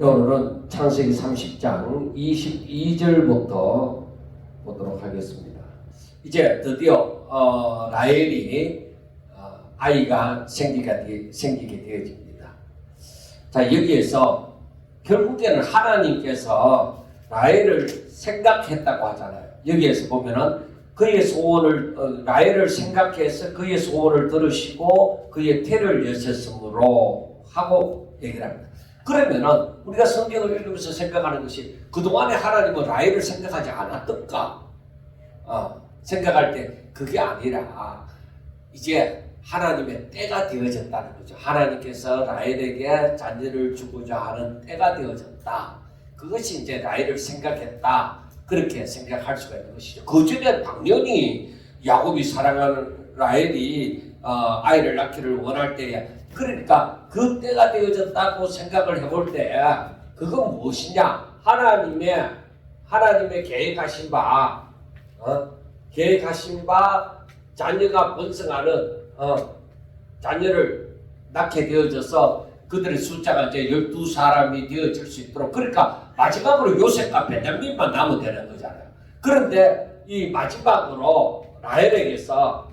오늘은 창세기 30장 22절부터 보도록 하겠습니다. 이제 드디어 라헬이 아이가 생기게 되어집니다. 자, 여기에서 결국에는 하나님께서 라헬을 생각했다고 하잖아요. 여기에서 보면은 그의 소원을 라헬을 생각해서 그의 소원을 들으시고 그의 태를 여셨으므로 하고 얘기를 합니다. 그러면은 우리가 성경을 읽으면서 생각하는 것이 그동안에 하나님은 라헬을 생각하지 않았던가? 생각할 때 그게 아니라 이제 하나님의 때가 되어졌다는 거죠. 하나님께서 라헬에게 자녀를 주고자 하는 때가 되어졌다. 그것이 이제 라헬을 생각했다. 그렇게 생각할 수가 있는 것이죠. 그 전에 당연히 야곱이 사랑하는 라헬이 아이를 낳기를 원할 때에 그러니까 그 때가 되어졌다고 생각을 해볼 때 그건 무엇이냐? 하나님의 계획하신 바 자녀가 번성하는 자녀를 낳게 되어져서 그들의 숫자가 이제 12사람이 되어질 수 있도록 그러니까 마지막으로 요셉과 베냐민만 남으면 되는 거잖아요. 그런데 이 마지막으로 라헬에게서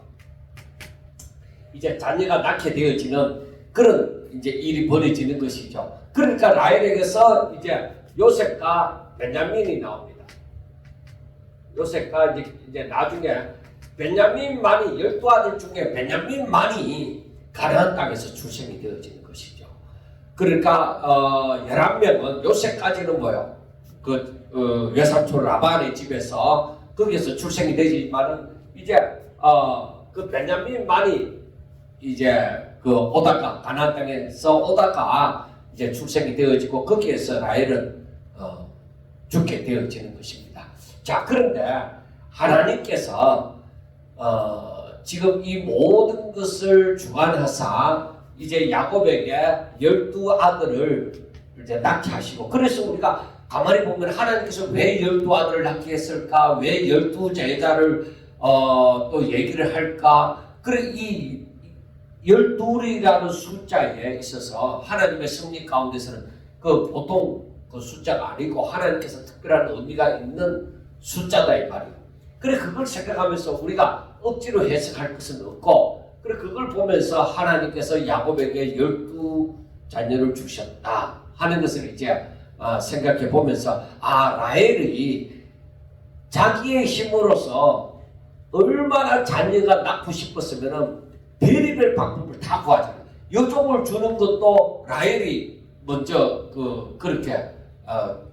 이제 자녀가 낳게 되어지는 그런 이제 일이 벌어지는 것이죠. 그러니까 라헬에게서 이제 요셉과 베냐민이 나옵니다. 요셉과 이제 나중에 베냐민만이 12아들 중에 베냐민만이 가나안 땅에서 출생이 되어지는 것이죠. 그러니까 11명은 요셉까지는 뭐요? 그 외삼촌 라반의 집에서 거기에서 출생이 되지만은 이제 그 베냐민만이 이제 오다가 가나안 땅에서 오다가 이제 출생이 되어지고 거기에서 라헬은 죽게 되어지는 것입니다. 자, 그런데 하나님께서 지금 이 모든 것을 주관하사 이제 야곱에게 12아들을 이제 낳게 하시고 그래서 우리가 가만히 보면 하나님께서 왜 12아들을 낳게 했을까? 왜 12제자를 또 얘기를 할까? 그래 이 12이라는 숫자에 있어서 하나님의 섭리 가운데서는 그 보통 그 숫자가 아니고 하나님께서 특별한 의미가 있는 숫자다 이 말이에요. 그래 그걸 생각하면서 우리가 억지로 해석할 것은 없고 그래 그걸 보면서 하나님께서 야곱에게 12자녀를 주셨다 하는 것을 이제 생각해 보면서 라헬이 자기의 힘으로서 얼마나 자녀가 낳고 싶었으면은 별의별 방법을 다 구하잖아요. 여종을 주는 것도 라헬이 먼저 그렇게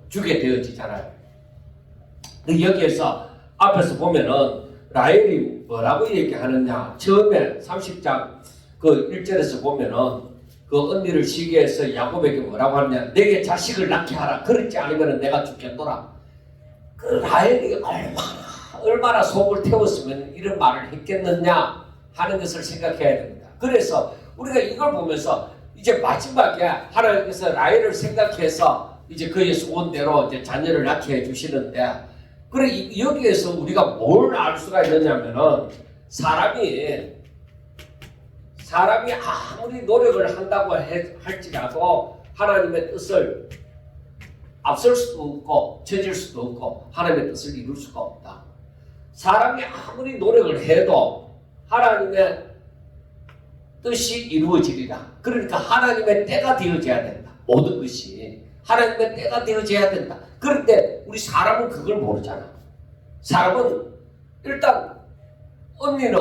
주게 되어지잖아요. 여기에서 앞에서 보면은 라헬이 뭐라고 얘기하느냐? 처음에 30장 그 1절에서 보면은 그 언니를 시기해서 야곱에게 뭐라고 하느냐? 내게 자식을 낳게 하라. 그렇지 않으면 내가 죽겠노라. 그 라헬이 얼마나 속을 태웠으면 이런 말을 했겠느냐 하는 것을 생각해야 됩니다. 그래서 우리가 이걸 보면서 이제 마지막에 하나님께서 라헬을 생각해서 이제 그의 소원대로 이제 자녀를 낳게 해주시는데 그래 여기에서 우리가 뭘 알 수가 있느냐면은 사람이 아무리 노력을 한다고 할지라도 하나님의 뜻을 앞설 수도 없고 처질 수도 없고 하나님의 뜻을 이룰 수가 없다. 사람이 아무리 노력을 해도 하나님의 뜻이 이루어지리라. 그러니까 하나님의 때가 되어져야 된다. 모든 것이 하나님의 때가 되어져야 된다. 그런데 우리 사람은 그걸 모르잖아. 사람은 일단 언니는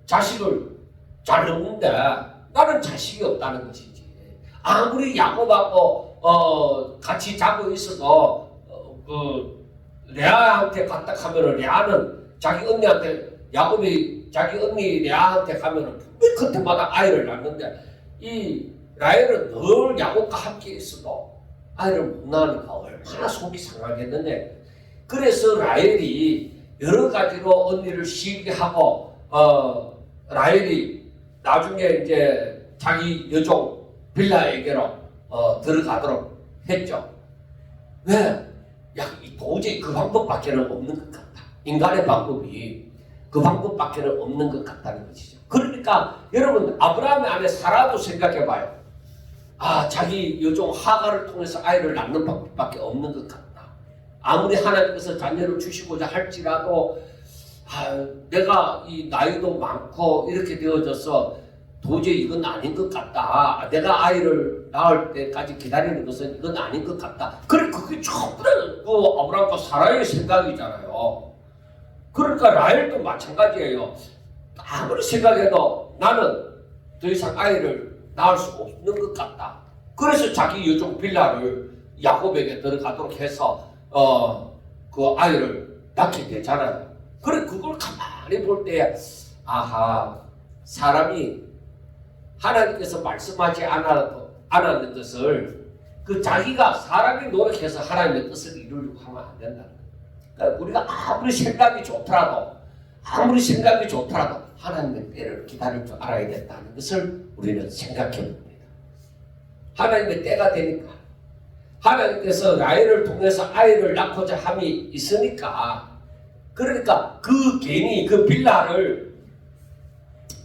자식을 잘 낳는데 나는 자식이 없다는 것이지. 아무리 야곱하고 같이 자고 있어도 레아한테 갔다 가면은 레아는 자기 언니한테 야곱이 자기 언니 레아한테 가면은 분명히 그때마다 아이를 낳는데 이 라헬은 늘 야곱과 함께 있어도 아이를 못 낳으니까 얼마나 속이 상하겠느냐. 그래서 라헬이 여러 가지로 언니를 시기하고 라헬이 나중에 이제 자기 여종 빌라에게로 들어가도록 했죠. 왜? 도저히 그 방법밖에는 없는 것 같다. 인간의 방법이 그 방법밖에는 없는 것 같다는 것이죠. 그러니까 여러분 아브라함의 아내 사라도 생각해봐요. 자기 여종 하가를 통해서 아이를 낳는 방법밖에 없는 것 같다. 아무리 하나님께서 자녀를 주시고자 할지라도 내가 이 나이도 많고 이렇게 되어져서 도저히 이건 아닌 것 같다. 내가 아이를 낳을 때까지 기다리는 것은 이건 아닌 것 같다. 그래, 그게 전부 다 그 아브라함과 사라의 생각이잖아요. 그러니까 라헬도 마찬가지예요. 아무리 생각해도 나는 더 이상 아이를 낳을 수 없는 것 같다. 그래서 자기 여종 빌라를 야곱에게 들어가도록 해서 그 아이를 낳게 되잖아요. 그래, 그걸 가만히 볼 때 사람이 하나님께서 말씀하지 않았는 것을 자기가 사람이 노력해서 하나님의 뜻을 이루려고 하면 안 된다는 거예요. 그러니까 우리가 아무리 생각이 좋더라도 하나님의 때를 기다릴 줄 알아야 된다는 것을 우리는 생각해 봅니다. 하나님의 때가 되니까 하나님께서 라헬을 통해서 아이를 낳고자 함이 있으니까, 그러니까 괜히 그 빌라를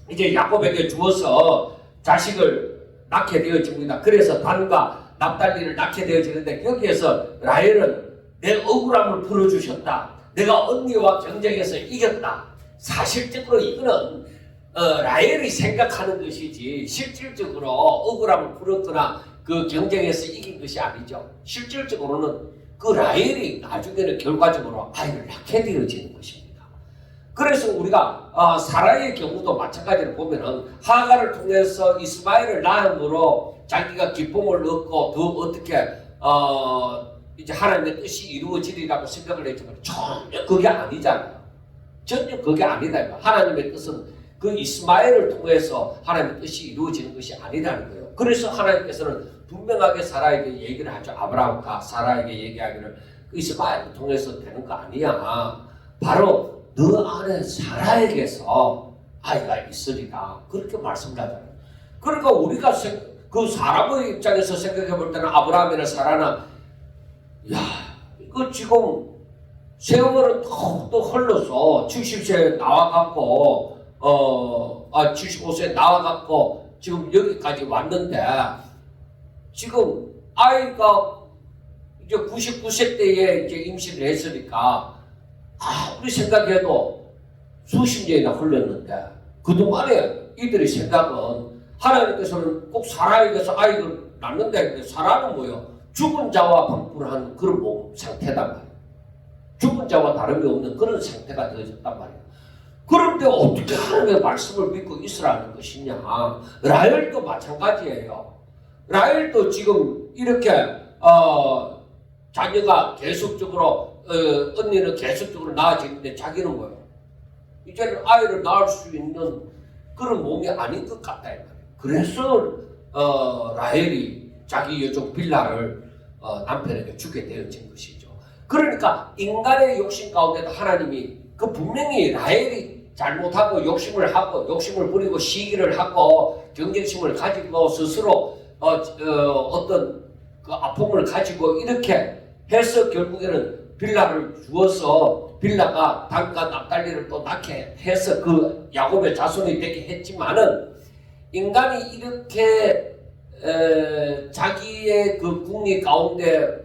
이제 야곱에게 주어서 자식을 낳게 되어집니다. 그래서 단과 납달리를 낳게 되어지는데, 여기에서 라헬은 내 억울함을 풀어주셨다. 내가 언니와 경쟁해서 이겼다. 사실적으로 이거는 라헬이 생각하는 것이지 실질적으로 억울함을 풀었거나 그 경쟁에서 이긴 것이 아니죠. 실질적으로는 그 라헬이 나중에는 결과적으로 아이를 낳게 되어지는 것입니다. 그래서 우리가 사라의 경우도 마찬가지로 보면은 하가를 통해서 이스마엘을 낳음으로 자기가 기쁨을 얻고 더 어떻게 이제 하나님의 뜻이 이루어지리라고 생각을 했지만 전혀 그게 아니잖아요. 전혀 그게 아니다. 하나님의 뜻은 그 이스마엘을 통해서 하나님의 뜻이 이루어지는 것이 아니라는 거예요. 그래서 하나님께서는 분명하게 사라에게 얘기를 하죠. 아브라함과 사라에게 얘기하기를 이스마엘을 통해서 되는 거 아니야. 바로 너 안에 사라에게서 아이가 있으리라. 그렇게 말씀하잖아요. 그러니까 우리가 그 사람의 입장에서 생각해 볼 때는 아브라함이나 사라나 이거 지금 세월은 또 흘러서 70세에 나와갖고 75세에 나와갖고 지금 여기까지 왔는데, 지금 아이가 이제 99세 때에 이제 임신을 했으니까 우리 생각해도 수십 년이나 흘렀는데, 그동안에 이들의 생각은 하나님께서는 꼭 사라에게서 아이를 낳는데, 사라는 뭐예요? 죽은 자와 방불한 그런 몸 상태단 말이에요. 죽은 자와 다름이 없는 그런 상태가 되어졌단 말이에요. 그런데 어떻게 하나님의 말씀을 믿고 있으라는 것이냐? 라헬도 마찬가지예요. 라헬도 지금 이렇게 자녀가 계속적으로 언니는 계속적으로 나아지는데 자기는 뭐예요? 이제는 아이를 낳을 수 있는 그런 몸이 아닌 것 같다 이 말이에요. 그래서 라헬이 자기 여종 빌라를 남편에게 주게 되어진 것이죠. 그러니까 인간의 욕심 가운데도 하나님이 분명히 라헬이 잘못하고 욕심을 부리고 시기를 하고 경쟁심을 가지고 스스로 어떤 그 아픔을 가지고 이렇게 해서 결국에는 빌라를 주어서 빌라가 단과 납달리를 또 낳게 해서 그 야곱의 자손이 되게 했지만은, 인간이 이렇게 자기의 그 궁리 가운데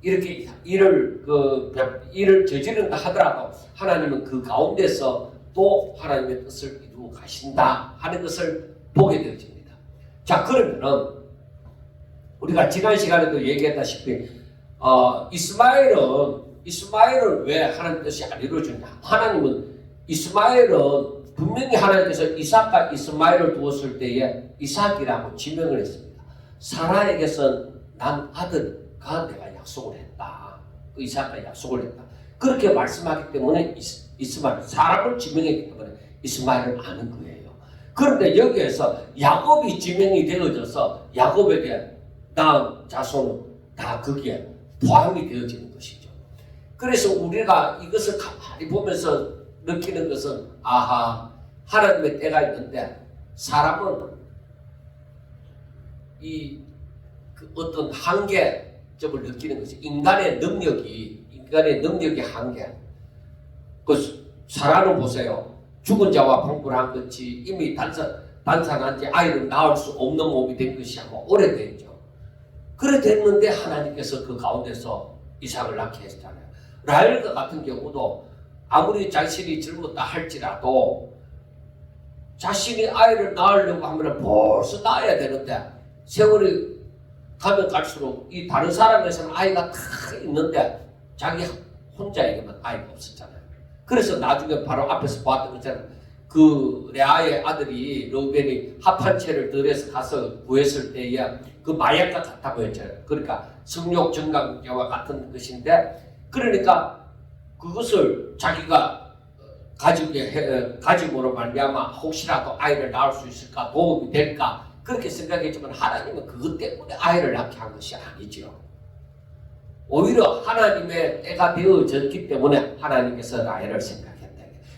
이렇게 일을 저지른다 하더라도 하나님은 그 가운데서 또 하나님의 뜻을 이루어 가신다 하는 것을 보게 되어집니다. 자, 그러면은 우리가 지난 시간에도 얘기했다시피 이스마엘은 왜 하나님의 뜻이 안 이루어지냐? 하나님은 이스마엘은 분명히 하나님께서 이삭과 이스마엘을 두었을 때에 이삭이라고 지명을 했습니다. 사라에게서 난 아들과 내가 약속을 했다. 그 이삭과 약속을 했다. 그렇게 말씀하기 때문에 이스마엘, 사람을 지명했기 때문에 이스마엘을 아는 거예요. 그런데 여기에서 야곱이 지명이 되어져서 야곱에게 낳은 자손은 다 거기에 포함이 되어지는 것이죠. 그래서 우리가 이것을 가만히 보면서 느끼는 것은 하나님의 때가 있는데, 사람은 그 어떤 한계점을 느끼는 것이 인간의 능력이 한계. 사라는 보세요. 죽은 자와 방불한 것이 이미 단산한 지 아이를 낳을 수 없는 몸이 된 것이 아마 오래됐죠. 그래 됐는데 하나님께서 그 가운데서 이삭을 낳게 했잖아요. 라헬과 같은 경우도 아무리 자신이 젊었다 할지라도 자신이 아이를 낳으려고 하면 벌써 낳아야 되는데 세월이 가면 갈수록 이 다른 사람에서는 아이가 다 있는데 자기 혼자에게만 아이가 없었잖아요. 그래서 나중에 바로 앞에서 보았던 것처럼 그 레아의 아들이 르우벤이 합한 채를 들여서 가서 구했을 때에 그 마약과 같다고 했잖아요. 그러니까 성욕 정강제와 같은 것인데 그러니까 그것을 자기가 가짐으로 말미암아 혹시라도 아이를 낳을 수 있을까 도움이 될까 그렇게 생각했지만 하나님은 그것 때문에 아이를 낳게 한 것이 아니죠. 오히려 하나님의 때가 되어졌기 때문에 하나님께서 라헬을 생각했다.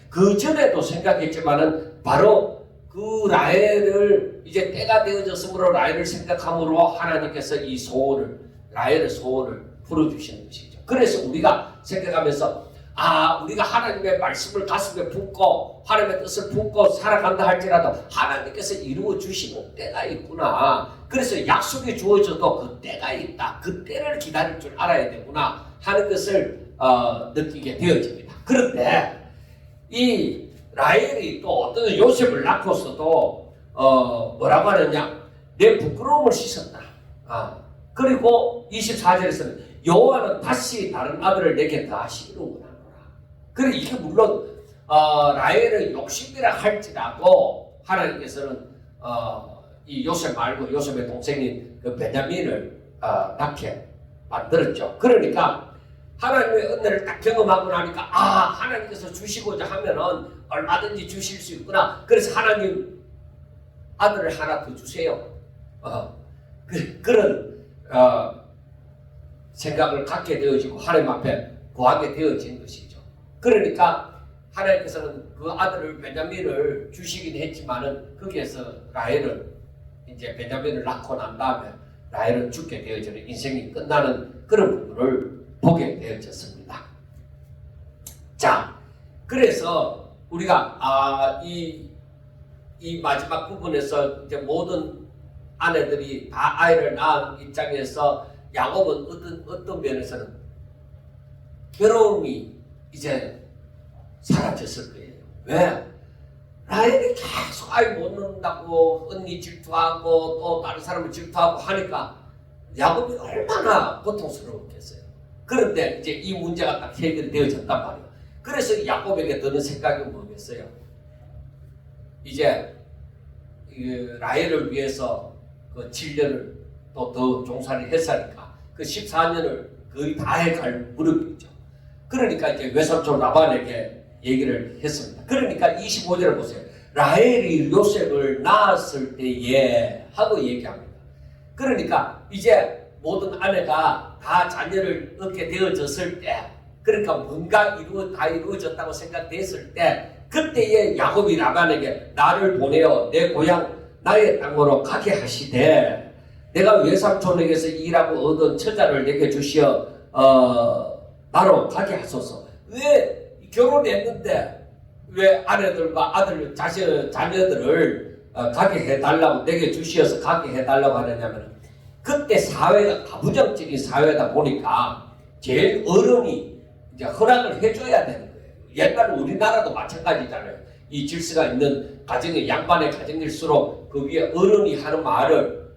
그 전에도 생각했지만은 바로 그 라헬을 이제 때가 되어졌으므로 라헬을 생각함으로 하나님께서 이 소원을 라헬의 소원을 풀어주시는 것이죠. 그래서 우리가 생각하면서 우리가 하나님의 말씀을 가슴에 품고 하나님의 뜻을 품고 살아간다 할지라도 하나님께서 이루어 주시는 때가 있구나. 그래서 약속이 주어져도 그 때가 있다. 그 때를 기다릴 줄 알아야 되구나 하는 것을 느끼게 되어집니다. 그런데 이 라헬이 또 어떤 요셉을 낳고서도 뭐라고 하느냐, 내 부끄러움을 씻었다. 그리고 24절에서는 여호와는 다시 다른 아들을 내게 더하시기를 원하노라. 그래 이게 물론 라헬의 욕심이라 할지라도 하나님께서는 이 요셉 말고 요셉의 동생인 그 베냐민을 낳게 만들었죠. 그러니까 하나님의 은혜를 딱 경험하고 나니까 하나님께서 주시고자 하면은 얼마든지 주실 수 있구나. 그래서 하나님 아들을 하나 더 주세요. 그런 생각을 갖게 되어지고 하나님 앞에 구하게 되어진 것이죠. 그러니까 하나님께서는 그 아들을 베냐민을 주시긴 했지만은 거기에서 라헬은 이제 베냐민을 낳고 난 다음에 라헬은 죽게 되어지는 인생이 끝나는 그런 부분을 보게 되어졌습니다. 자, 그래서 우리가 이 마지막 부분에서 이제 모든 아내들이 다 아이를 낳은 입장에서 야곱은 어떤 면에서는 괴로움이 이제 사라졌을 거예요. 왜? 라헬이 계속 아이 못 낳는다고 언니 질투하고 또 다른 사람을 질투하고 하니까 야곱이 얼마나 고통스러웠겠어요. 그런데 이제 이 문제가 딱 해결이 되어졌단 말이에요. 그래서 야곱에게 드는 생각이 뭐겠어요? 이제 라헬을 위해서 그 7년을 또 더 종살이 했으니까 그 14년을 거의 다 해갈 무렵이죠. 그러니까 이제 외삼촌 라반에게 얘기를 했습니다. 그러니까 25절을 보세요. 라헬이 요셉을 낳았을 때에 하고 얘기합니다. 그러니까 이제 모든 아내가 다 자녀를 얻게 되어졌을 때, 그러니까 뭔가 다 이루어졌다고 생각됐을 때, 그때에 야곱이 라반에게 나를 보내어 내 고향 나의 땅으로 가게 하시되 내가 외삼촌에게서 일하고 얻은 처자를 내게 주시어 나로 가게 하소서. 왜 결혼했는데 왜 아내들과 자녀들을 가게 해달라고 내게 주시어서 가게 해달라고 하느냐면 그때 사회가 가부장적인 사회다 보니까 제일 어른이 이제 허락을 해줘야 되는 거예요. 옛날 우리나라도 마찬가지잖아요. 이 질서가 있는 가정의 양반의 가정일수록 그 위에 어른이 하는 말을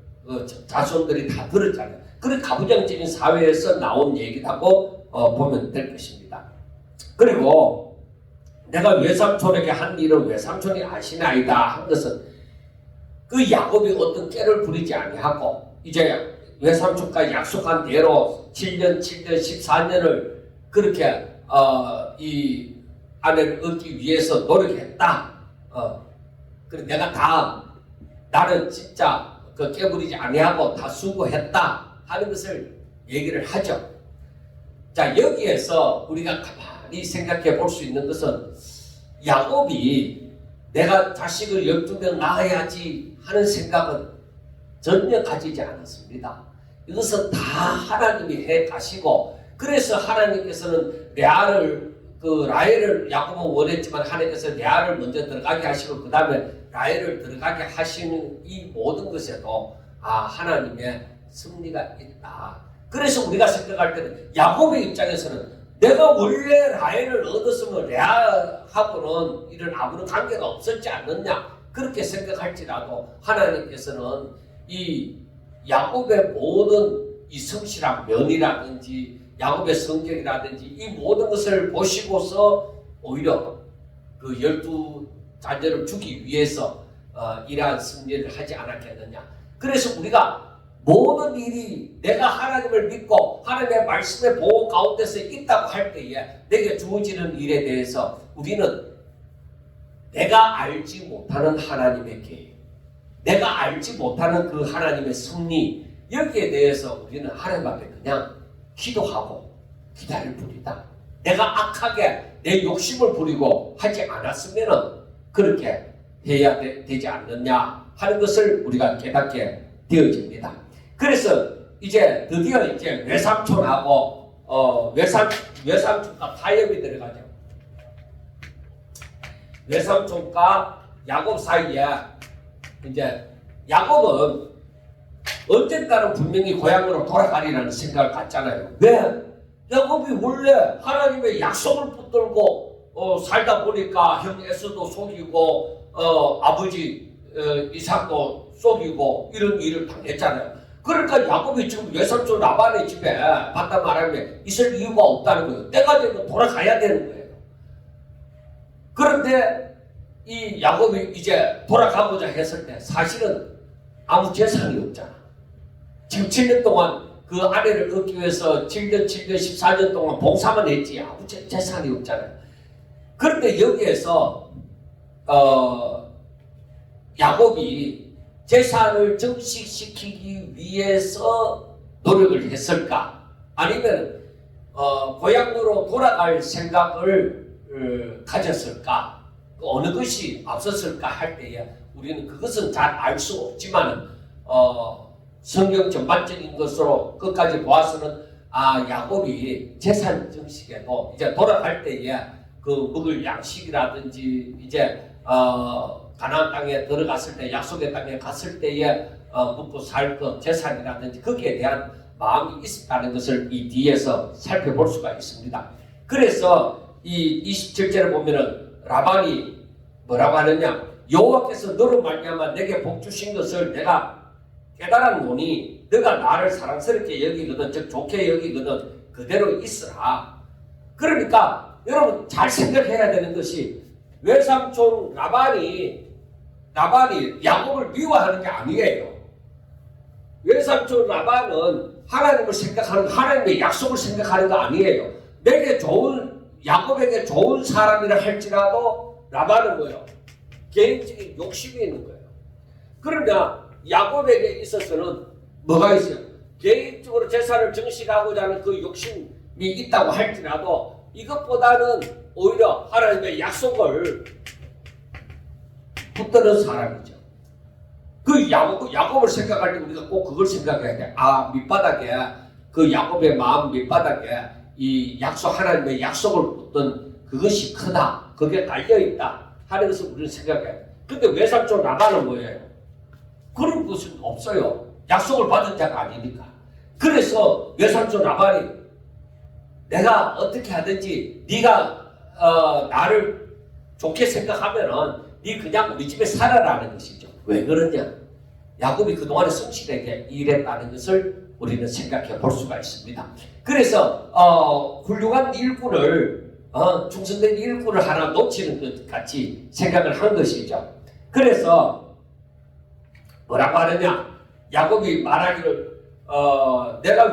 자손들이 다 들었잖아요. 그런 가부장적인 사회에서 나온 얘기라고 보면 될 것입니다. 그리고 내가 외삼촌에게 한 일은 외삼촌이 아시나이다 한 것은 그 야곱이 어떤 깨를 부리지 아니하고 이제 외삼촌과 약속한 대로 7년 14년을 그렇게 이 아내를 얻기 위해서 노력했다. 그래 내가 나는 진짜 그 깨부리지 아니하고 다 수고했다 하는 것을 얘기를 하죠. 자, 여기에서 우리가 가만히 생각해 볼 수 있는 것은 야곱이 내가 자식을 12명 낳아야지 하는 생각은 전혀 가지지 않았습니다. 이것은 다 하나님이 해 가시고, 그래서 하나님께서는 라헬을 야곱은 원했지만 하나님께서 레아를 먼저 들어가게 하시고 그 다음에 라헬을 들어가게 하시는 이 모든 것에도 하나님의 섭리가 있다. 그래서 우리가 생각할 때는 야곱의 입장에서는 내가 원래 라헬을 얻었으면 레아하고는 이런 아무런 관계가 없었지 않느냐 그렇게 생각할지라도 하나님께서는 이 야곱의 모든 이 성실한 면이라든지 야곱의 성격이라든지 이 모든 것을 보시고서 오히려 그 12자녀를 주기 위해서 이러한 승리를 하지 않았겠느냐. 그래서 우리가 모든 일이 내가 하나님을 믿고 하나님의 말씀의 보호 가운데서 있다고 할 때에 내게 주어지는 일에 대해서 우리는 내가 알지 못하는 하나님의 계획, 내가 알지 못하는 그 하나님의 섭리, 여기에 대해서 우리는 하나님 앞에 그냥 기도하고 기다릴 뿐이다. 내가 악하게 내 욕심을 부리고 하지 않았으면 그렇게 해야 되지 않느냐 하는 것을 우리가 깨닫게 되어집니다. 그래서 이제 드디어 이제 외삼촌하고 외삼촌과 타협이 들어가죠. 외삼촌과 야곱 사이에 이제 야곱은 언젠가는 분명히 고향으로 돌아가리라는 생각을 갖잖아요. 왜? 야곱이 원래 하나님의 약속을 붙들고 살다 보니까 형 에서도 속이고 아버지 이삭도 속이고 이런 일을 당했잖아요. 그러니까 야곱이 지금 외삼촌 라반의 집에 봤다 말하면 있을 이유가 없다는 거예요. 때가 되면 돌아가야 되는 거예요. 그런데 이 야곱이 이제 돌아가고자 했을 때 사실은 아무 재산이 없잖아. 지금 7년 동안 그 아내를 얻기 위해서 7년, 14년 동안 봉사만 했지 아무 재산이 없잖아요. 그런데 여기에서 야곱이 재산을 증식시키기 위해서 노력을 했을까? 아니면 고향으로 돌아갈 생각을 가졌을까? 어느 것이 앞섰을까 할 때에 우리는 그것은 잘 알 수 없지만 성경 전반적인 것으로 끝까지 보아서는 야곱이 재산 증식에도 이제 돌아갈 때에 그 먹을 양식이라든지 이제 가나안 땅에 들어갔을 때 약속의 땅에 갔을 때에 먹고 살 것 재산이라든지 거기에 대한 마음이 있었다는 것을 이 뒤에서 살펴볼 수가 있습니다. 그래서 이 27절에 보면은 라반이 뭐라고 하느냐? 여호와께서 너로 말미암아 내게 복 주신 것을 내가 깨달았노니 너가 나를 사랑스럽게 여기거든 즉 좋게 여기거든 그대로 있으라. 그러니까 여러분 잘 생각해야 되는 것이 외삼촌 라반이 야곱을 미워하는 게 아니에요. 외삼촌 라반은 하나님을 생각하는 하나님의 약속을 생각하는 거 아니에요. 내게 좋은 야곱에게 좋은 사람이라 할지라도 라반은 뭐예요? 개인적인 욕심이 있는 거예요. 그러나 야곱에게 있어서는 뭐가 있어요? 개인적으로 재산을 증식하고자 하는 그 욕심이 있다고 할지라도 이것보다는 오히려 하나님의 약속을 붙드는 사람이죠. 그 야곱을 생각할 때 우리가 꼭 그걸 생각해야 돼. 밑바닥에 그 야곱의 마음 밑바닥에 이 하나님의 약속을 붙든 그것이 크다. 그게 달려있다. 하는 것을 우리는 생각해야 돼. 근데 외삼촌 라반은 뭐예요? 그런 것은 없어요. 약속을 받은 자가 아니니까. 그래서 외삼촌 라반이 내가 어떻게 하든지 네가 나를 좋게 생각하면은 네 그냥 우리 집에 살아라는 것이죠. 왜 그러냐? 야곱이 그동안에 성실하게 일했다는 것을 우리는 생각해 볼 수가 있습니다. 그래서 훌륭한 일꾼을 충성된 일꾼을 하나 놓치는 것 같이 생각을 한 것이죠. 그래서 뭐라고 하느냐? 야곱이 말하기를 내가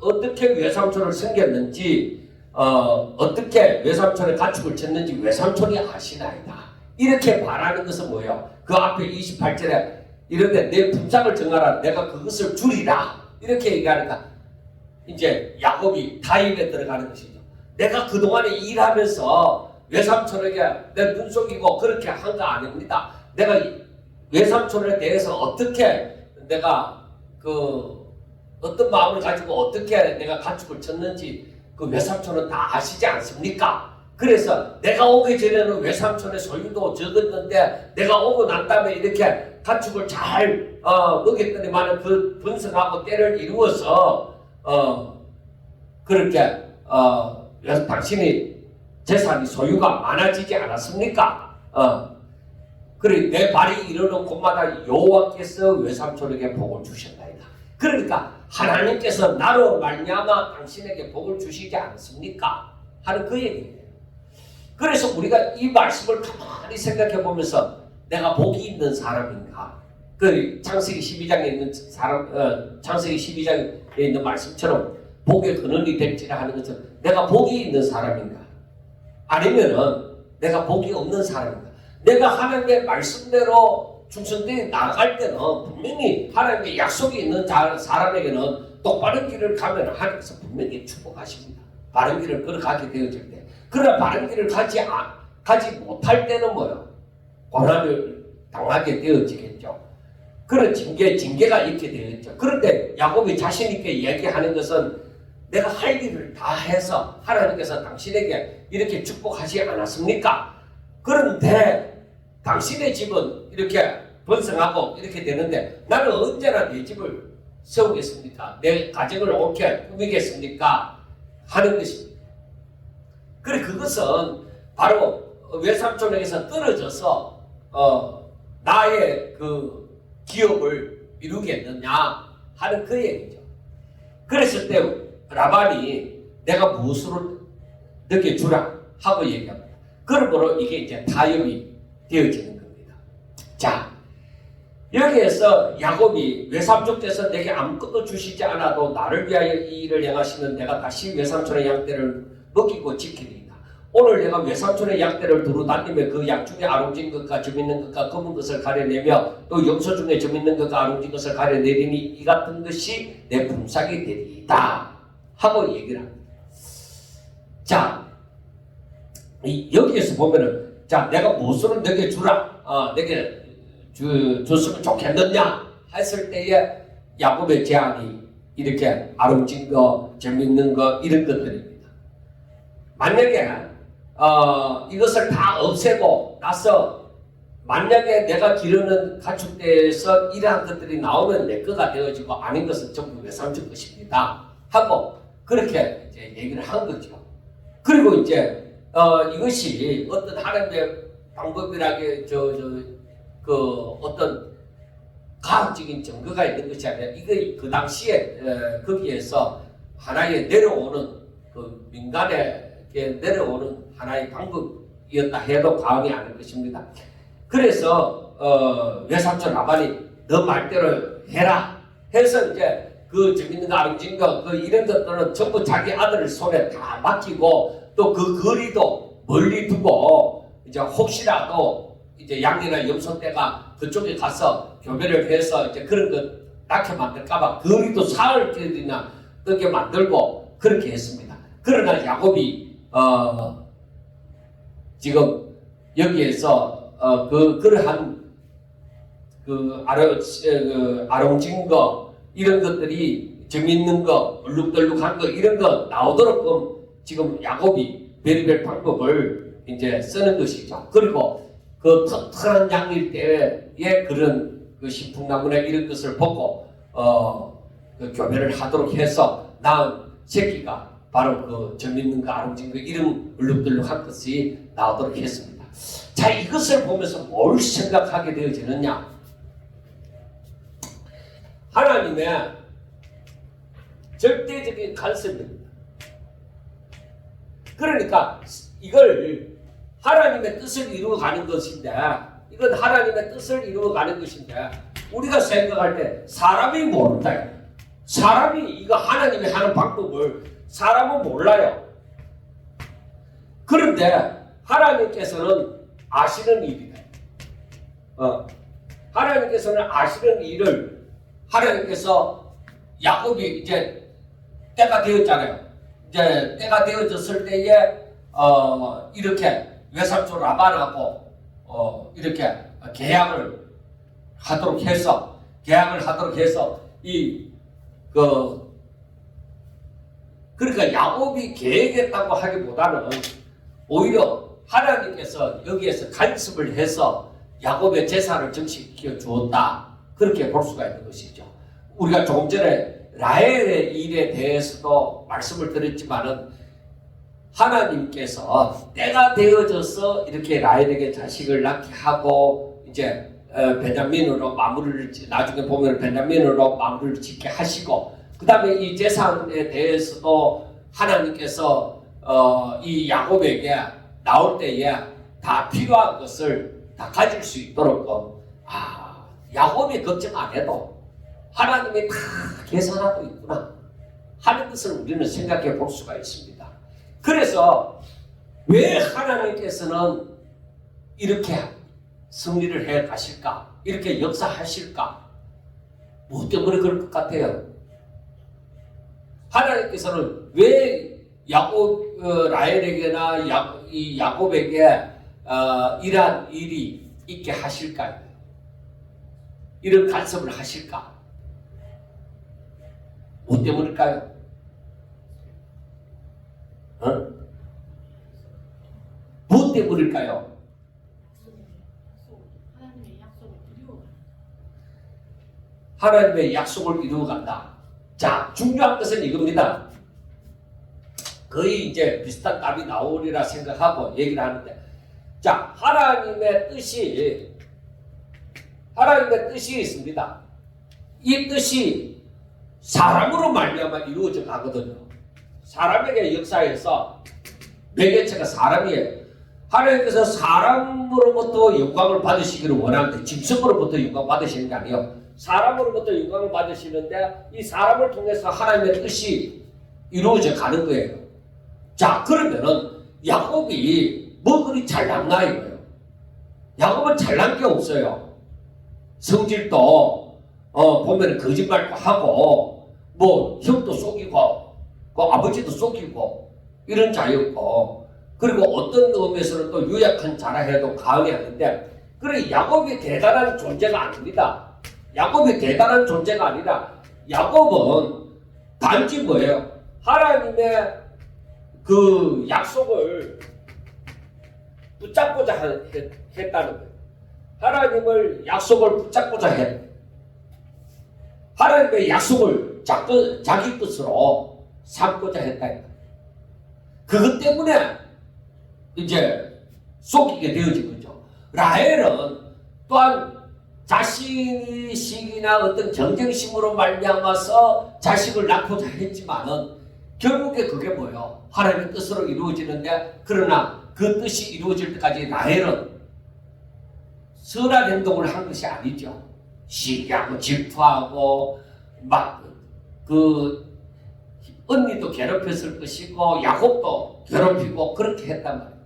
어떻게 외삼촌을 섬겼는지 어떻게 외삼촌의 가축을 쳤는지 외삼촌이 아시나이다. 이렇게 말하는 것은 뭐예요? 그 앞에 28절에 이런데 내 분상을 정하라 내가 그것을 주리라 이렇게 얘기하니까 이제 야곱이 타임에 들어가는 것이죠. 내가 그동안에 일하면서 외삼촌에게 내 눈속이고 그렇게 한 거 아닙니다. 내가 외삼촌에 대해서 어떻게 내가 어떤 마음을 가지고 어떻게 내가 가축을 쳤는지 그 외삼촌은 다 아시지 않습니까? 그래서 내가 오기 전에는 외삼촌의 소유도 적었는데 내가 오고 난 다음에 이렇게 가축을 잘 먹였더니만 그 번성하고 때를 이루어서 그렇게 당신이 재산이 소유가 많아지지 않았습니까? 그래 내 발이 이르는 곳마다 여호와께서 외삼촌에게 복을 주셨나이다. 그러니까 하나님께서 나로 말미암아 당신에게 복을 주시지 않습니까? 하는 그 얘기예요. 그래서 우리가 이 말씀을 가만히 생각해 보면서 내가 복이 있는 사람인가? 그 창세기 12장에 있는 창세기 12장에 있는 말씀처럼 복의 근원이 될지라 하는 것처럼 내가 복이 있는 사람인가? 아니면은 내가 복이 없는 사람인가? 내가 하나님의 말씀대로 충성되게 나아갈 때는 분명히 하나님의 약속이 있는 사람에게는 똑바른 길을 가면 하나님께서 분명히 축복하십니다. 바른 길을 걸어가게 되어질 때. 그러나 바른 길을 가지 못할 때는 뭐요? 고난을 당하게 되어지겠죠. 그런 징계가 있게 되었죠. 그런데 야곱이 자신 있게 얘기하는 것은 내가 할 일을 다 해서 하나님께서 당신에게 이렇게 축복하지 않았습니까? 그런데 당신의 집은 이렇게 번성하고 이렇게 되는데 나는 언제나 내 집을 세우겠습니까? 내 가정을 옳게 꾸미겠습니까? 하는 것입니다. 그래 그것은 바로 외삼촌에게서 떨어져서 나의 그 기업을 이루겠느냐 하는 그 얘기죠. 그랬을 때 라반이 내가 무엇으로 너게 주라 하고 얘기합니다. 그러므로 이게 이제 타협이 되어지는 겁니다. 자, 여기에서 야곱이 외삼촌께서 내게 아무것도 주시지 않아도 나를 위하여 이 일을 행하시면 내가 다시 외삼촌의 양떼를 먹이고 지키리이다. 오늘 내가 외삼촌의 양떼를 두루 다니며 그 양 중에 아롱진 것과 점 있는 것과 검은 것을 가려내며 또 염소 중에 점 있는 것과 아롱진 것을 가려내리니 이 같은 것이 내 품삯이 되리이다 하고 얘기를 합니다. 자, 여기에서 보면은 자 내가 무엇을 내게 주라 내게 줬으면 좋겠느냐 했을 때에 야곱의 제안이 이렇게 아름진 거, 재밌는 거 이런 것들입니다. 만약에 이것을 다 없애고 나서 만약에 내가 기르는 가축대에서 이러한 것들이 나오면 내 거가 되어지고 아닌 것은 전부 외삼촌 것입니다 하고 그렇게 이제 얘기를 한 거죠. 그리고 이제 이것이 어떤 하나님의 방법이라게 어떤 과학적인 증거가 있는 것이 아니라 이거 그 당시에 거기에서 하나의 내려오는 그 민간에게 내려오는 하나의 방법이었다 해도 과언이 아닐 것입니다. 그래서 외삼촌 라반이 너 말대로 해라 해서 이제 그 재밌는 거 아름진 거 그 이런 것들은 전부 자기 아들 손에 다 맡기고 또 그 거리도 멀리 두고 이제 혹시라도 이제 양이나 염소떼가 그쪽에 가서 교배를 해서 이제 그런 거 낳게 만들까봐 거리도 사흘 길이나 뜨게 만들고 그렇게 했습니다. 그러나 야곱이 지금 여기에서 그러한 아롱진 거 이런 것들이 재밌는 거 얼룩덜룩한 거 이런 거 나오도록 지금 야곱이 별의별 방법을 이제 쓰는 것이죠. 그리고 그 튼튼한 양일 때에 그런 그 신풍나무나 이런 것을 보고 그 교배를 하도록 해서 낳은 새끼가 바로 그 재밌는 거 아름진 거 이런 얼룩덜룩한 것이 나오도록 했습니다. 자, 이것을 보면서 뭘 생각하게 되어지느냐? 하나님의 절대적인 간섭입니다. 그러니까 이걸 하나님의 뜻을 이루어가는 것인데 이건 하나님의 뜻을 이루어가는 것인데 우리가 생각할 때 사람이 모른다. 사람이 이거 하나님이 하는 방법을 사람은 몰라요. 그런데 하나님께서는 아시는 일이다. 하나님께서는 아시는 일을 하나님께서 야곱이 이제 때가 되었잖아요. 이제 때가 되어졌을 때에 이렇게 외삼촌 라반하고 이렇게 계약을 하도록 해서 그러니까 야곱이 계획했다고 하기보다는 오히려 하나님께서 여기에서 간섭을 해서 야곱의 재산을 정식시켜 주었다. 그렇게 볼 수가 있는 것이죠. 우리가 조금 전에 라헬의 일에 대해서도 말씀을 드렸지만은 하나님께서 때가 되어져서 이렇게 라헬에게 자식을 낳게 하고 이제 베냐민으로 마무리를 나중에 보면 베냐민으로 마무리를 짓게 하시고 그 다음에 이 재산에 대해서도 하나님께서 이 야곱에게 나올 때에 다 필요한 것을 다 가질 수 있도록 야곱이 걱정 안 해도 하나님이 다 계산하고 있구나 하는 것을 우리는 생각해 볼 수가 있습니다. 그래서 왜 하나님께서는 이렇게 승리를 해 가실까? 이렇게 역사하실까? 뭐 때문에 그럴 것 같아요? 하나님께서는 왜 라헬에게나 이 야곱에게 이러한 일이 있게 하실까요? 이런 간섭을 하실까? 뭐 때문일까요? 뭐 때문일까요? 하나님의 약속을 이루어간다. 자, 중요한 것은 이겁니다. 거의 이제 비슷한 답이 나오리라 생각하고 얘기를 하는데, 자, 하나님의 뜻이 있습니다. 이 뜻이 사람으로 말미암아 이루어져 가거든요. 사람에게 역사에서 매개체가 사람이에요. 하나님께서 사람으로부터 영광을 받으시기를 원하는데 짐승으로부터 영광 받으시는 게 아니에요. 사람으로부터 영광을 받으시는데 이 사람을 통해서 하나님의 뜻이 이루어져 가는 거예요. 자, 그러면은 야곱이 뭐 그리 잘났나 이거예요. 야곱은 잘난 게 없어요. 성질도 보면 거짓말도 하고 뭐 형도 속이고 아버지도 속이고 이런 자였고, 그리고 어떤 의미에서는 또 유약한 자라 해도 과언이 아닌데, 그래 야곱이 대단한 존재가 아닙니다. 야곱이 대단한 존재가 아니라 야곱은 단지 뭐예요? 하나님의 그 약속을 붙잡고자 했다는 거예요. 하나님을 약속을 붙잡고자 했. 하나님의 약속을 자기 뜻으로 삼고자 했다. 그것 때문에 이제 속이게 되어진 거죠. 라헬은 또한 자신식이나 어떤 경쟁심으로 말미암아서 자식을 낳고자 했지만은 결국에 그게 뭐예요? 하나님의 뜻으로 이루어지는데, 그러나 그 뜻이 이루어질 때까지 라헬은 선한 행동을 한 것이 아니죠. 시기하고 질투하고 막 그 언니도 괴롭혔을 것이고 야곱도 괴롭히고 그렇게 했단 말이에요.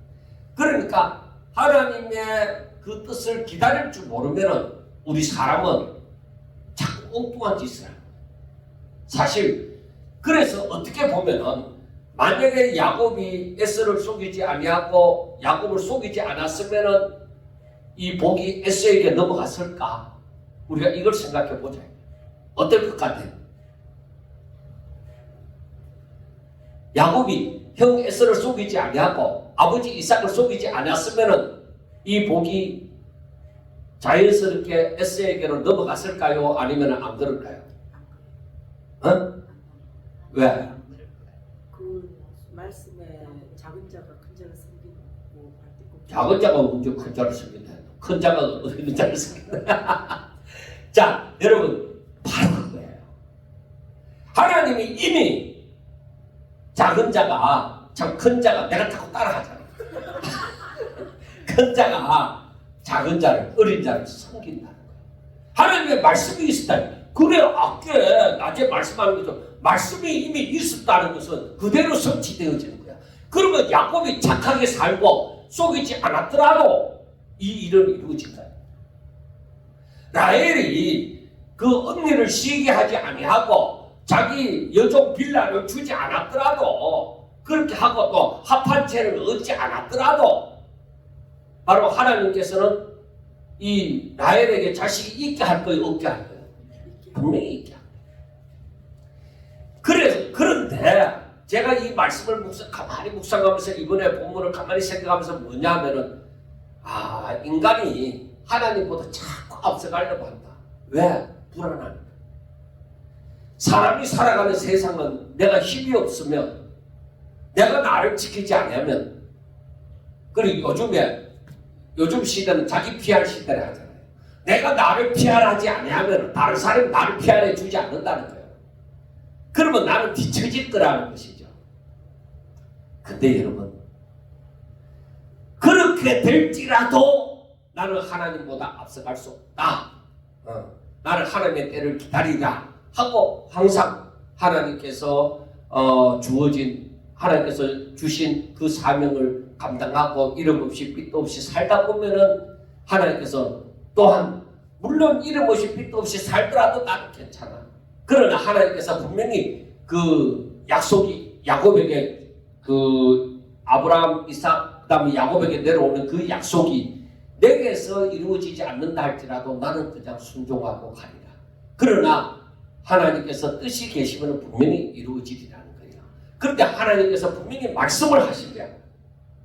그러니까 하나님의 그 뜻을 기다릴 줄 모르면은 우리 사람은 자꾸 엉뚱한 짓을 합니다. 사실 그래서 어떻게 보면은 만약에 야곱이 에서를 속이지 아니하고 야곱을 속이지 않았으면은 이 복이 에서에게 넘어갔을까? 우리가 이걸 생각해 보자. 어떨 것 같아요? 야곱이 형 에서를 속이지 아니하고 아버지 이삭을 속이지 않았으면은 이 복이 자연스럽게 에서에게로 넘어갔을까요? 아니면 안 그럴까요? 왜? 그 말씀에 작은 자가 큰 자를 섬기고 작은 자가 먼저 큰 자를 섬긴다. 큰 자가 어린 자를 섬긴다. 자, 여러분 바로 그거예요. 하나님이 이미 작은 자가 참 큰 자가 내가 자꾸 따라하잖아. 큰 자가 작은 자를 어린 자를 섬긴다는 거예요. 하나님의 말씀이 있었다. 그래 아까 낮에 말씀하는 것처럼 말씀이 이미 있었다는 것은 그대로 성취되어지는 거야. 그러면 야곱이 착하게 살고 속이지 않았더라도 이 일은 이루어진다. 라헬이 그 언니를 시기하지 아니하고 자기 여종 빌라를 주지 않았더라도, 그렇게 하고 또 합한 채를 얻지 않았더라도 바로 하나님께서는 이 라헬에게 자식이 있게 할 거예요, 없게 할 거예요? 분명히 있게 할 거예요. 그런데 제가 이 말씀을 가만히 묵상하면서 이번에 본문을 가만히 생각하면서 뭐냐 하면은 인간이 하나님보다 자꾸 앞서가려고 한다. 왜? 불안하니까. 사람이 살아가는 세상은 내가 힘이 없으면, 내가 나를 지키지 않으면, 그리고 요즘 시대는 자기 PR 시대를 하잖아요. 내가 나를 PR하지 않으면 다른 사람이 나를 PR해 주지 않는다는 거예요. 그러면 나는 뒤처질 거라는 것이죠. 근데 여러분, 그렇게 될지라도 나는 하나님보다 앞서갈 수 없다. 나는 하나님의 때를 기다리라 하고 항상 하나님께서 하나님께서 주신 그 사명을 감당하고 이름 없이 빚도 없이 살다 보면은 하나님께서 또한 물론 이름 없이 빚도 없이 살더라도 나는 괜찮아. 그러나 하나님께서 분명히 그 약속이 야곱에게 그 아브라함, 이삭, 그 다음에 야곱에게 내려오는 그 약속이 내게서 이루어지지 않는다 할지라도 나는 그냥 순종하고 가리라. 그러나 하나님께서 뜻이 계시면 분명히 이루어지리라는 거예요. 그런데 하나님께서 분명히 말씀을 하시면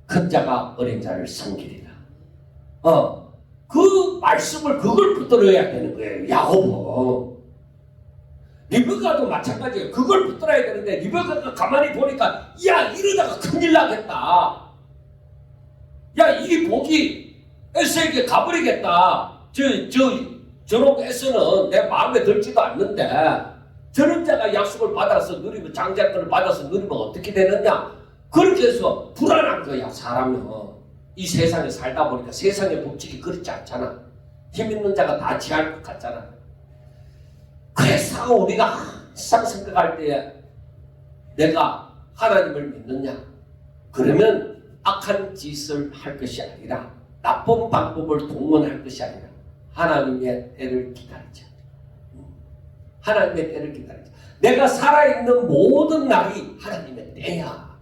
큰 자가 어린 자를 섬기리라. 그 말씀을 그걸 붙들어야 되는 거예요. 야곱은. 리베카도 마찬가지예요. 그걸 붙들어야 되는데 리베카가 가만히 보니까 이러다가 큰일 나겠다. 이 복이 에서에게 가버리겠다. 저런 에서는 내 마음에 들지도 않는데 저런 자가 약속을 받아서 누리면 장자권을 받아서 누리면 어떻게 되느냐. 그렇게 해서 불안한 거야. 사람은 이 세상에 살다 보니까 세상의 법칙이 그렇지 않잖아. 힘 있는 자가 다 지할 것 같잖아. 그래서 우리가 항상 생각할 때에 내가 하나님을 믿느냐? 그러면 악한 짓을 할 것이 아니라 나쁜 방법을 동원할 것이 아니라 하나님의 때를 기다리자. 하나님의 때를 기다리자. 내가 살아있는 모든 날이 하나님의 때야.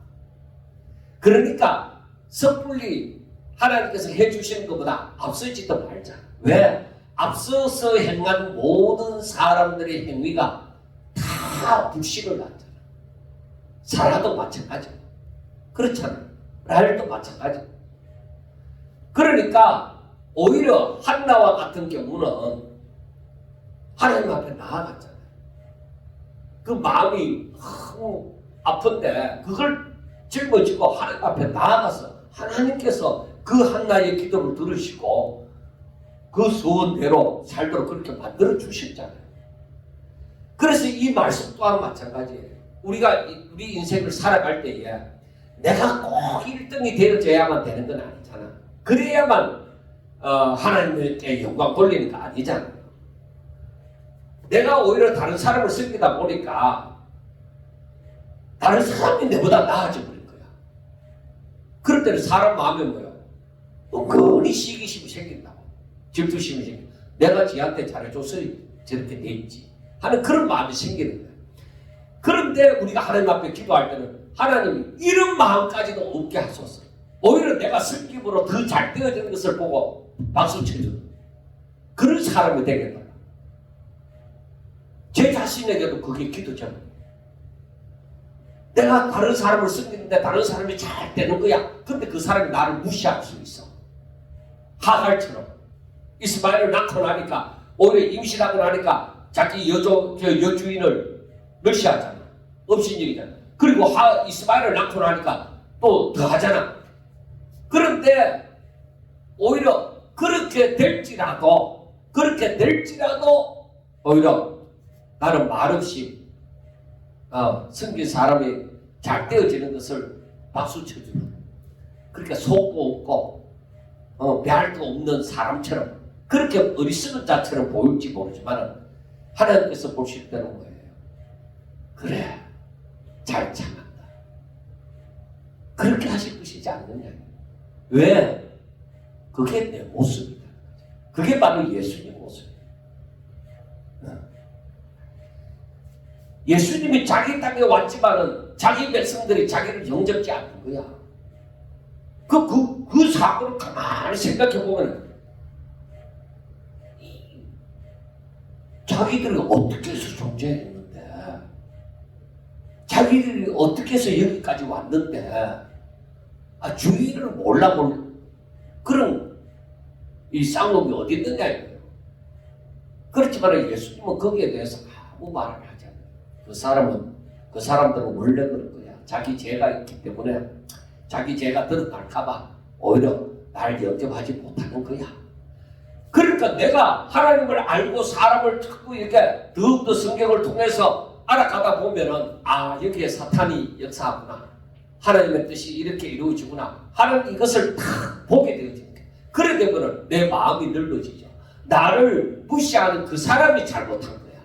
그러니까 섣불리 하나님께서 해주시는 것보다 앞서지도 말자. 왜? 앞서서 행한 모든 사람들의 행위가 다 불신을 낳잖아. 사라도 마찬가지야. 그렇잖아. 라헬도 마찬가지. 그러니까 오히려 한나와 같은 경우는 하나님 앞에 나아갔잖아요. 그 마음이 너무 아픈데 그걸 짊어지고 하나님 앞에 나아가서 하나님께서 그 한나의 기도를 들으시고 그 소원대로 살도록 그렇게 만들어 주셨잖아요. 그래서 이 말씀 또한 마찬가지예요. 우리가 우리 인생을 살아갈 때에 내가 꼭 1등이 되어져야만 되는 건 아니잖아. 그래야만 하나님께 영광 돌리는 거 아니잖아요. 내가 오히려 다른 사람을 섬기다 보니까 다른 사람이 내보다 나아져 버린 거야. 그럴 때는 사람 마음에 뭐야? 은근히 시기심이 생긴다고. 질투심이 생긴다. 내가 지한테 잘해줘서 저렇게 됐지 하는 그런 마음이 생기는 거야. 그런데 우리가 하나님 앞에 기도할 때는 하나님이 이런 마음까지도 없게 하소서. 오히려 내가 섬김으로 더 잘 되어지는 것을 보고 박수 쳐주는 그런 사람이 되겠다. 제 자신에게도 그게 기도 제목. 내가 다른 사람을 섬기는데 다른 사람이 잘 되는 거야. 근데 그 사람이 나를 무시할 수 있어. 하갈처럼 이스마엘을 낳고 나니까 오히려 임신하고 나니까 자기 여주인을 멸시하잖아. 업신여기잖아. 그리고 이스마엘을 낳고 나니까 또 더 하잖아. 그런데 오히려 그렇게 될지라도 오히려 나는 말없이 섬긴 사람이 잘 되어지는 것을 박수 쳐주는, 그러니까 속도 없고 배알도 없는 사람처럼 그렇게 어리석은 자처럼 보일지 모르지만 하나님께서 보실 때는 거예요. 그래, 잘 참았다. 그렇게 하실 것이지 않느냐. 왜? 그게 내 모습이다. 그게 바로 예수님 모습이에요. 예수님이 자기 땅에 왔지만은 자기 백성들이 자기를 영접지 않는 거야. 그 사고를 가만히 생각해 보면 자기들이 어떻게 해서 존재했는데 자기들이 어떻게 해서 여기까지 왔는데 주인을 몰라볼 그런 이 쌍놈이 어디 있느냐 이거예요. 그렇지만 예수님은 거기에 대해서 아무 말을 하지 않아요. 그 사람들은 원래 그런 거야. 자기 죄가 있기 때문에 자기 죄가 드러날까봐 오히려 날 영접하지 못하는 거야. 그러니까 내가 하나님을 알고 사람을 자꾸 이렇게 더욱더 성경을 통해서 알아가다 보면은 여기에 사탄이 역사하구나. 하나님의 뜻이 이렇게 이루어지구나 하는 이것을 다 보게 되어집니다. 그래 되면은 내 마음이 넓어지죠. 나를 무시하는 그 사람이 잘못한 거야.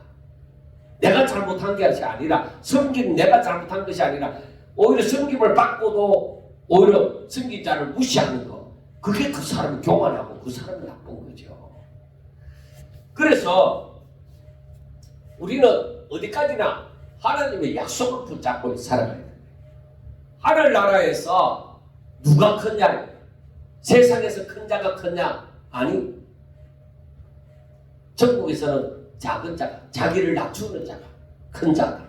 내가 잘못한 것이 아니라 섬긴 내가 잘못한 것이 아니라 오히려 섬김을 받고도 오히려 섬긴 자를 무시하는 거. 그게 그 사람이 교만하고 그 사람이 나쁜 거죠. 그래서 우리는 어디까지나 하나님의 약속을 붙잡고 살아가야 돼요. 하늘나라에서 누가 컸냐? 세상에서 큰 자가 컸냐? 아니. 천국에서는 작은 자가, 자기를 낮추는 자가 큰 자다.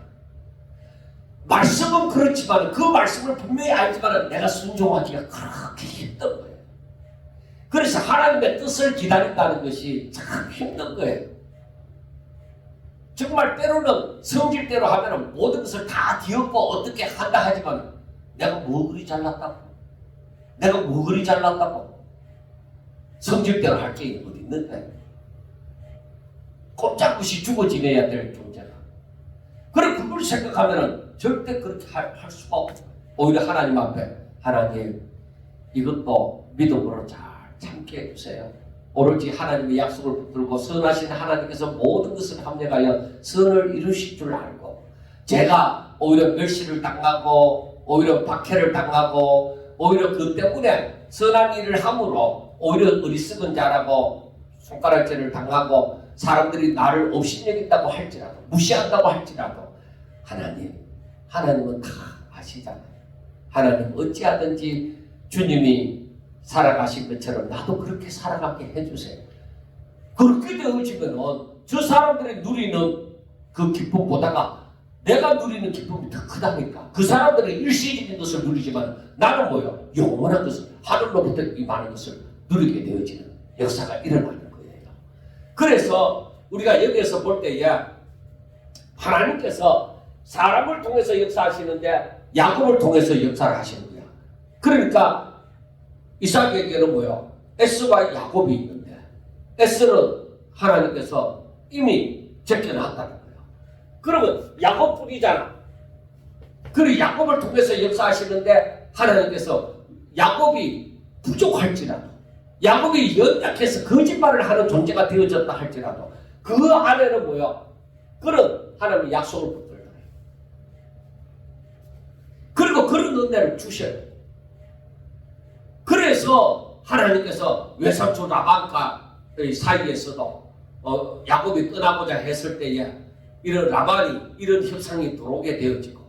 말씀은 그렇지만 그 말씀을 분명히 알지만 내가 순종하기가 그렇게 힘든 거예요. 그래서 하나님의 뜻을 기다린다는 것이 참 힘든 거예요. 정말 때로는 성질대로 하면 모든 것을 다 뒤엎고 어떻게 한다 하지만 내가 뭐 그리 잘났다고? 내가 뭐 그리 잘났다고? 성질대로 할 게 어디 있는데? 꼼짝없이 죽어 지내야 될 존재다. 그래 그걸 생각하면 절대 그렇게 할 수가 없어요. 오히려 하나님 앞에 하나님 이것도 믿음으로 잘 참게 해주세요. 오로지 하나님의 약속을 붙들고 선하신 하나님께서 모든 것을 합력하여 선을 이루실 줄 알고 제가 오히려 멸시를 당하고 오히려 박해를 당하고 오히려 그 때문에 선한 일을 함으로 오히려 어리석은 자라고 손가락질을 당하고 사람들이 나를 업신여긴다고 할지라도 무시한다고 할지라도 하나님은 다 아시잖아요. 하나님 어찌하든지 주님이 살아가신 것처럼 나도 그렇게 살아가게 해주세요. 그렇게 되어지면은 저 사람들이 누리는 그 기쁨보다가 내가 누리는 기쁨이 더 크다니까. 그 사람들은 일시적인 것을 누리지만 나는 뭐요? 영원한 것을 하늘로부터 임하는 것을 누리게 되어지는 역사가 일어나는 거예요. 그래서 우리가 여기에서 볼 때에 하나님께서 사람을 통해서 역사하시는데 야곱을 통해서 역사를 하시는 거야. 그러니까 이삭에게는 뭐요? 에스와 야곱이 있는데 에스는 하나님께서 이미 제껴놨다는 거예요. 그러면 야곱뿐이잖아. 그리고 야곱을 통해서 역사하시는데 하나님께서 야곱이 부족할지라도 야곱이 연약해서 거짓말을 하는 존재가 되어졌다 할지라도 그 안에는 뭐요? 그런 하나님의 약속을 붙들어요. 그리고 그런 은혜를 주셔요. 그래서 하나님께서 외삼촌 라반과 사이에서도 야곱이 떠나고자 했을 때에 이런 라반이 이런 협상이 들어오게 되어지고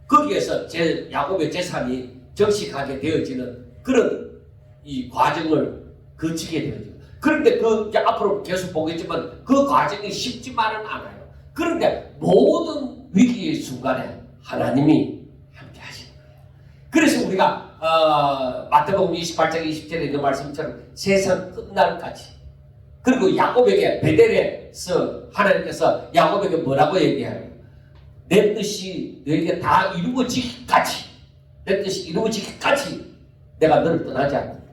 거기에서 야곱의 재산이 정식하게 되어지는 그런 이 과정을 거치게 되어지고 그런데 이제 앞으로 계속 보겠지만 그 과정이 쉽지만은 않아요. 그런데 모든 위기의 순간에 하나님이 함께 하시는 거예요. 그래서 우리가 마태복음 28장 20절에 있는 말씀처럼 세상 끝날까지 그리고 야곱에게 베델에서 하나님께서 야곱에게 뭐라고 얘기해요? 내 뜻이 너에게 다 이루어지기까지 내 뜻이 이루어지기까지 내가 너를 떠나지 않는다.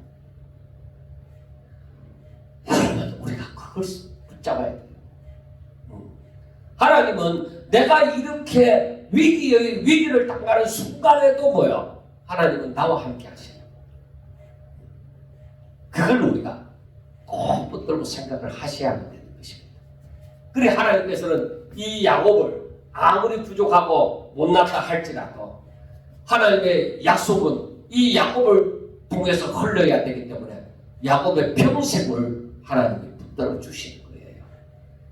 여러분 우리가 그걸 붙잡아야 돼요. 하나님은 내가 이렇게 위기를 당하는 순간에도 뭐요? 하나님은 나와 함께 하시는 그걸 우리가 꼭 붙들고 생각을 하셔야 되는 것입니다. 그래 하나님께서는 이 야곱을 아무리 부족하고 못났다 할지라도 하나님의 약속은 이 야곱을 통해서 흘러야 되기 때문에 야곱의 평생을 하나님이 붙들어 주시는 거예요.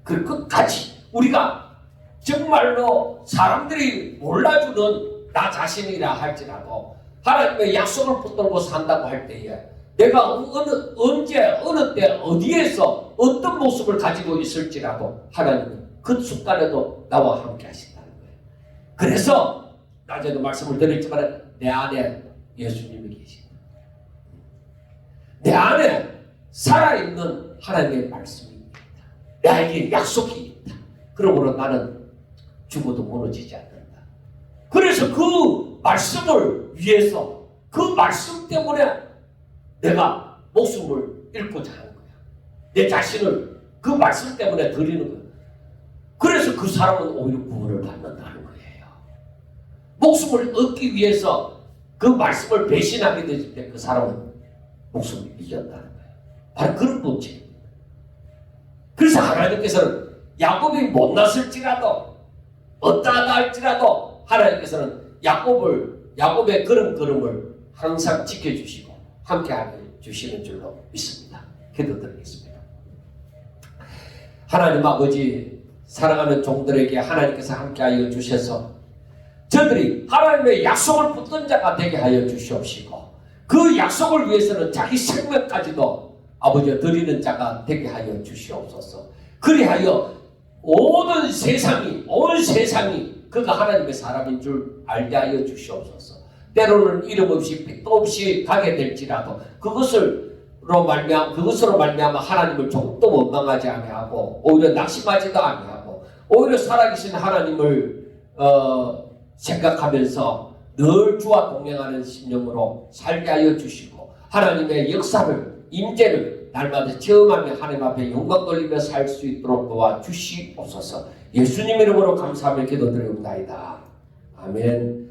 그 끝까지 우리가 정말로 사람들이 몰라주는 나 자신이라 할지라도 하나님의 약속을 붙들고 산다고 할 때에 내가 언제 어느 때 어디에서 어떤 모습을 가지고 있을지라도 하나님은 그 순간에도 나와 함께 하신다는 거예요. 그래서 낮에도 말씀을 드렸지만 내 안에 예수님이 계십니다. 내 안에 살아있는 하나님의 말씀이 있다. 나에게 약속이 있다. 그러므로 나는 죽어도 무너지지 않는다. 그래서 그 말씀을 위해서 그 말씀 때문에 내가 목숨을 잃고자 하는 거야. 내 자신을 그 말씀 때문에 드리는 거야. 그래서 그 사람은 오히려 구원을 받는다는 거예요. 목숨을 얻기 위해서 그 말씀을 배신하게 됐을 때 그 사람은 목숨을 잃는다는 거예요. 바로 그런 본질입니다. 그래서 하나님께서는 야곱이 못났을지라도 어떠하다 할지라도 하나님께서는 야곱의 그런 걸음을 항상 지켜주시고 함께하게 주시는 줄로 믿습니다. 기도드리겠습니다. 하나님 아버지, 사랑하는 종들에게 하나님께서 함께하여 주셔서 저들이 하나님의 약속을 붙든 자가 되게 하여 주시옵시고 그 약속을 위해서는 자기 생명까지도 아버지여 드리는 자가 되게 하여 주시옵소서. 그리하여 온 세상이 그가 하나님의 사람인 줄 알게 하여 주시옵소서. 때로는 이름 없이 빛도 없이 가게 될지라도 그것으로 말미암아 하나님을 조금도 원망하지 아니하고 오히려 낙심하지도 아니하고 오히려 살아계신 하나님을 생각하면서 늘 주와 동행하는 심령으로 살게 하여 주시고 하나님의 역사를 임재를 날마다 체험하며 하나님 앞에 영광 돌리며 살 수 있도록 도와주시옵소서. 예수님 이름으로 감사하며 기도드리옵나이다. 아멘.